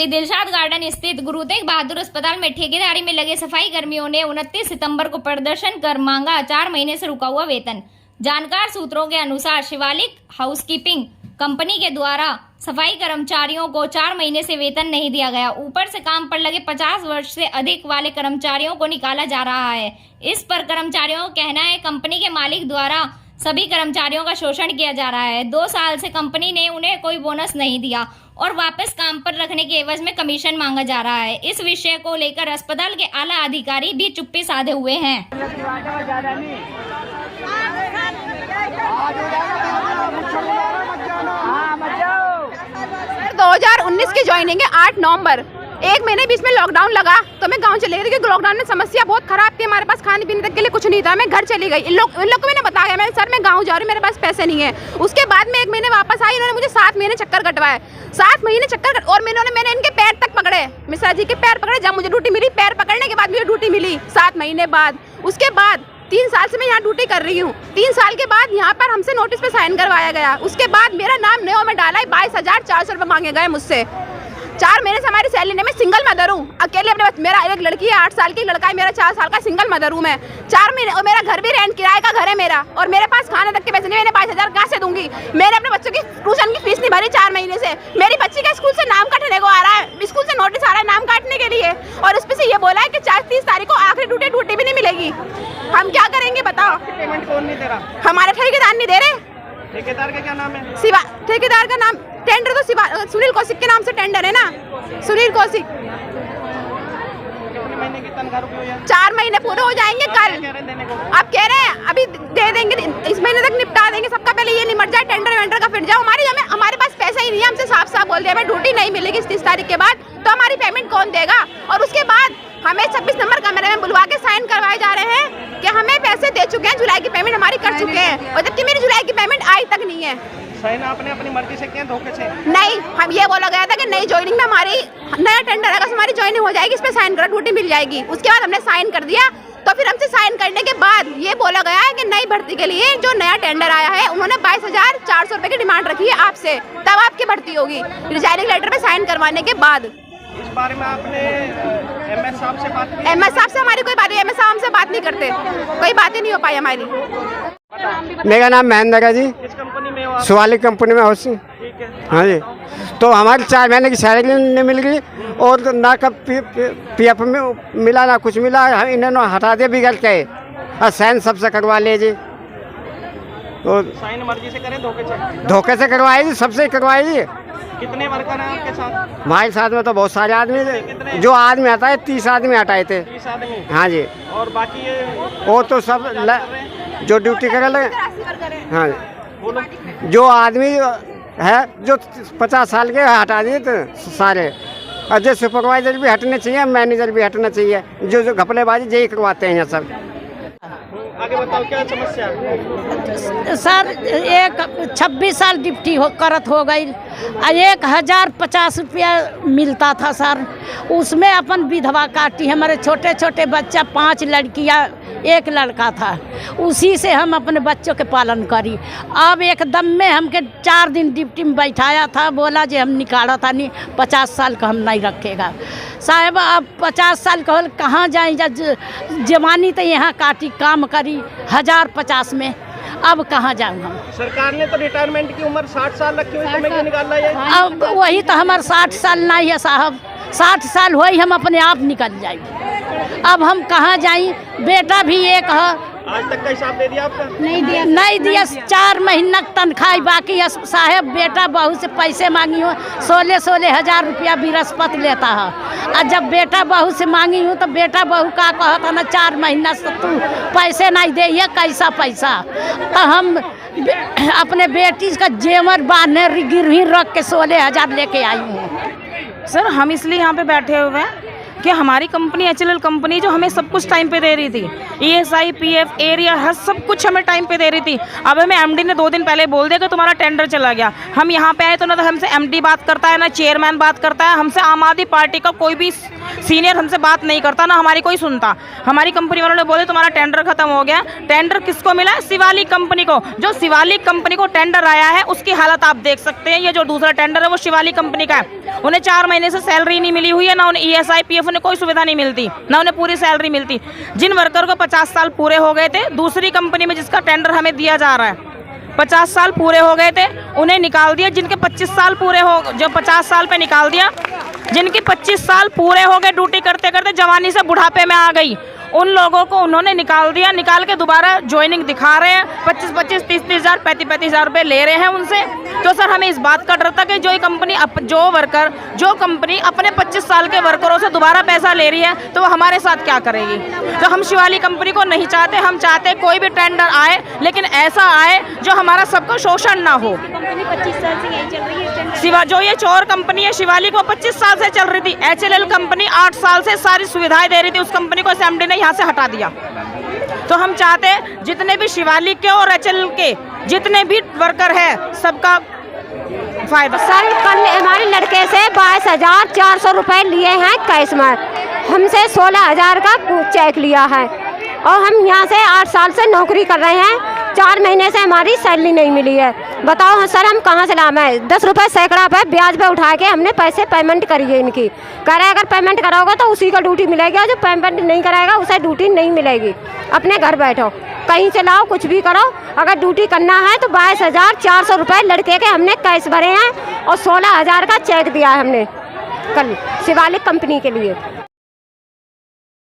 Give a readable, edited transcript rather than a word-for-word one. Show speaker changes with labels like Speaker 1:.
Speaker 1: Delhi Dilshad garden स्थित गुरु तेग बहादुर अस्पताल में ठेकेदारी में लगे सफाई कर्मियों ने 29 सितंबर को प्रदर्शन कर मांगा 4 महीने से रुका हुआ वेतन। जानकार सूत्रों के अनुसार शिवालिक हाउसकीपिंग कंपनी के द्वारा सफाई कर्मचारियों को 4 महीने से वेतन नहीं दिया गया। ऊपर से काम पर लगे 50 वर्ष से अधिक वाले कर्मचारियों को निकाला जा रहा है। इस पर कर्मचारियों का कहना है कंपनी के मालिक द्वारा सभी कर्मचारियों का शोषण किया जा रहा है। 2 साल से कंपनी ने उन्हें कोई बोनस नहीं दिया और वापस काम पर रखने के एवज में कमीशन मांगा जा रहा है। इस विषय को लेकर अस्पताल के आला अधिकारी भी चुप्पी साधे हुए हैं।
Speaker 2: 2019 की ज्वाइनिंग है 8 नवंबर। 1 महीने बीच में लॉकडाउन लगा तो मैं गांव चली गई क्योंकि लॉकडाउन में समस्या बहुत खराब थी। हमारे पास खाने पीने तक के लिए कुछ नहीं था। मैं घर चली गई। इन लोग को मैंने बताया मैं सर मैं गांव जा रही हूँ, मेरे पास पैसे नहीं है। उसके बाद में 1 महीने वापस आई, इन्होंने मुझे 7 महीने चक्कर कटवाए। 7 महीने चक्कर और मैंने इनके पैर तक पकड़े, मिश्रा जी के पैर पकड़े। जब मुझे ड्यूटी मिली, पैर पकड़ने के बाद मुझे ड्यूटी मिली 7 महीने बाद। उसके बाद 3 साल से मैं यहाँ ड्यूटी कर रही हूँ। 3 साल के बाद यहाँ पर हमसे नोटिस पे साइन करवाया गया। उसके बाद मेरा नाम नयो में डाला है। 22,400 रुपये मांगे गए मुझसे। 4 महीने से हमारी सैलरी नहीं। मैं सिंगल मदर हूँ, अकेले अपने मेरा एक लड़की है 8 साल की, लड़का है मेरा 4 साल का। सिंगल मदर हूँ मैं। 4 महीने और मेरा घर भी रेंट किराए का घर है मेरा, और मेरे पास खाने तक के पैसे नहीं। मैंने 22,000 कहाँ से दूंगी? मैंने अपने बच्चों की ट्यूशन की फीस नहीं भरी 4 महीने से। मेरी बच्ची का स्कूल से नाम काटने को आ रहा है, स्कूल से नोटिस आ रहा है नाम काटने के लिए, और उस पे से ये बोला है कि 30 तारीख को आखिरी ड्यूटी भी नहीं मिलेगी। हम क्या करेंगे बताओ?
Speaker 3: पेमेंट कौन नहीं दे रहा?
Speaker 2: हमारे ठेकेदार नहीं दे रहे।
Speaker 3: ठेकेदार का क्या नाम है?
Speaker 2: शिवा। ठेकेदार का नाम टेंडर तो सुनील कौशिक के नाम से टेंडर है ना, सुनील कौशिक।
Speaker 3: कितने महीने की तनख्वाह रुकी हुई है?
Speaker 2: 4 महीने पूरे हो जाएंगे कल। अब कह रहे हैं अभी दे देंगे, इस महीने तक निपटा देंगे सबका। पहले ये निपट जाए, टेंडर वेंडर का फिर जाओ। हमारे पास पैसा ही नहीं है। हमसे साफ साफ बोल दिया हमें ड्यूटी नहीं मिलेगी 30 तारीख के बाद, तो हमारी पेमेंट कौन देगा? और उसके बाद हमें 26 नंबर कमरे में बुलवा के साइन करवाए जा रहे हैं कि हमें पैसे दे चुके हैं, जुलाई की पेमेंट हमारी कर चुके हैं, और जबकि मेरी जुलाई की पेमेंट आई तक नहीं है।
Speaker 3: साइन आपने अपनी मर्जी से किया, धोखे से?
Speaker 2: नहीं, हम ये बोला गया था कि नई ज्वाइनिंग में हमारी नया टेंडर है, हमारी ज्वाइनिंग हो जाएगी, इस पे साइन करो, ड्यूटी मिल जाएगी। उसके बाद हमने साइन कर दिया। तो फिर हमसे साइन करने के बाद ये बोला गया है कि नई भर्ती के लिए जो नया टेंडर आया है उन्होंने 22,400 रुपये की डिमांड रखी है आपसे, तब आपकी भर्ती होगी रिजाइनिंग लेटर पे साइन करवाने के बाद।
Speaker 3: इस बारे में आपने एमएस साहब से बात की?
Speaker 2: एमएस साहब से हमारी कोई बात नहीं, एमएस साहब हमसे बात नहीं करते, कोई बातें नहीं हो पाई हमारी।
Speaker 4: मेरा नाम महेंद्र है जी।
Speaker 3: किस कंपनी में हो आप?
Speaker 4: शिवालिक कंपनी में हाउसिंग।
Speaker 3: ठीक है।
Speaker 4: हाँ जी। तो हमारी 4 महीने की सैलरी नहीं मिल गई, और ना कब पीएफ में मिला ना कुछ मिला। इन्होंने हटा दिया बिगड़ के, और साइन सबसे करवा लिए जी। तो
Speaker 3: साइन मर्जी से करें,
Speaker 4: धोखे से करवाए जी, सबसे करवाए जी।
Speaker 3: कितने वर्कर हैं आपके साथ?
Speaker 4: हमारे साथ में तो बहुत सारे आदमी थे। जो आदमी आता है 30 आदमी हटाए थे।
Speaker 3: 30 आदमी?
Speaker 4: हाँ जी।
Speaker 3: और बाकी ये
Speaker 4: वो तो सब जो ड्यूटी करे लगे। हाँ, जो आदमी है जो 50 साल के हटा दिए थे सारे, और जो सुपरवाइजर भी हटने चाहिए, मैनेजर भी हटना चाहिए। जो घपलेबाजी यही करवाते हैं यहाँ सब।
Speaker 3: आगे बताओ क्या समस्या है?
Speaker 5: सर 26 साल ड्यूटी करत हो गई, 1,050 रुपया मिलता था सर। उसमें अपन विधवा काटी, हमारे छोटे छोटे बच्चा 5 लड़कियां 1 लड़का था, उसी से हम अपने बच्चों के पालन करी। अब एकदम में हमके 4 दिन ड्यूटी में बैठाया था, बोला जो हम निकाला था नहीं, 50 साल का हम नहीं रखेगा साहब। अब 50 साल का कहाँ जाए? जवानी तो यहाँ काटी काम करी 1,050 में, अब कहाँ जाऊँ हम?
Speaker 3: सरकार ने तो रिटायरमेंट की उम्र 60 साल रखी हुई, तुम्हें क्यों निकालना है?
Speaker 5: अब वही तो हमारे 60 साल नहीं है साहब। 60 साल हो हम अपने आप निकल जाएंगे। अब हम कहाँ जाएं? बेटा भी एक है।
Speaker 3: आज तक का हिसाब दे दिया आपका?
Speaker 5: नहीं दिया। 4 महीना तनख्वाह बाकी है साहब। बेटा बहू से पैसे मांगी हूँ, 16 हज़ार रुपया बृहस्पति लेता है। और जब बेटा बहू से मांगी हूँ तो बेटा बहू का कहा था ना 4 महीना से तू पैसे नहीं दे, ये कैसा पैसा? तो हम अपने बेटी का जेवर बांधने गिरवी रख के 16 हज़ार लेके आई हूँ।
Speaker 6: सर हम इसलिए यहाँ पे बैठे हुए हैं, कि हमारी कंपनी HLL कंपनी जो हमें सब कुछ टाइम पे दे रही थी, ESI PF एरिया हर सब कुछ हमें टाइम पे दे रही थी। अब हमें MD ने 2 दिन पहले बोल दिया कि तुम्हारा टेंडर चला गया। हम यहाँ पे आए तो ना तो हमसे MD बात करता है, ना चेयरमैन बात करता है, हमसे आम आदमी पार्टी का कोई भी सीनियर हमसे बात नहीं करता, ना हमारी कोई सुनता। हमारी कंपनी वालों ने बोले तुम्हारा टेंडर खत्म हो गया। टेंडर किसको मिला? शिवालिक कंपनी को। जो शिवालिक कंपनी को टेंडर आया है उसकी हालत आप देख सकते हैं। ये जो दूसरा टेंडर है वो शिवालिक कंपनी का है। उन्हें 4 महीने से सैलरी नहीं मिली हुई है, ना उन्हें ESI PF उन्हें कोई सुविधा नहीं मिलती, ना उन्हें पूरी सैलरी मिलती। जिन वर्कर को 50 साल पूरे हो गए थे, दूसरी कंपनी में जिसका टेंडर हमें दिया जा रहा है, 50 साल पूरे हो गए थे, उन्हें निकाल दिया। जिनके 25 साल पूरे हो, जो 50 साल पे निकाल दिया, जिनके 25 साल पूरे हो गए ड्यूटी करते करते, जवानी से बुढ़ापे में आ गई, उन लोगों को उन्होंने निकाल दिया। निकाल के दोबारा ज्वाइनिंग दिखा रहे हैं, 25-25, 30-30 हज़ार, 35-35 हज़ार रुपये ले रहे हैं उनसे। तो सर हमें इस बात का डर था कि जो कंपनी जो कंपनी अपने 25 साल के वर्करों से दोबारा पैसा ले रही है तो वो हमारे साथ क्या करेगी। तो हम शिवालिक कंपनी को नहीं चाहते। हम चाहते कोई भी टेंडर आए लेकिन ऐसा आए जो हमारा सबका शोषण ना हो। जो ये चोर कंपनी है शिवालिक, वो 25 साल से चल रही थी। HLL कंपनी 8 साल से सारी सुविधाएं दे रही थी। उस कंपनी को MD ने यहाँ से हटा दिया। तो हम चाहते हैं जितने भी शिवालिक के और HLL के जितने भी वर्कर है सबका फायदा।
Speaker 7: सर कल हमारे लड़के से 22,400 रुपये लिए हैं कैश में, हमसे 16,000 का चेक लिया है और हम यहाँ से 8 साल से नौकरी कर रहे हैं। 4 महीने से हमारी सैलरी नहीं मिली है। बताओ सर हम कहाँ से लाएं? 10 रुपये सैकड़ा पे ब्याज पे उठा के हमने पैसे पेमेंट करी है इनकी। कह रहे अगर पेमेंट कराओगे तो उसी का ड्यूटी मिलेगी, और जो पेमेंट नहीं कराएगा उसे ड्यूटी नहीं मिलेगी। अपने घर बैठो, कहीं से लाओ, कुछ भी करो, अगर ड्यूटी करना है तो 22,400 रुपये लड़के के हमने कैश भरे हैं और 16,000 का चेक दिया है हमने कल शिवालिक कंपनी के लिए।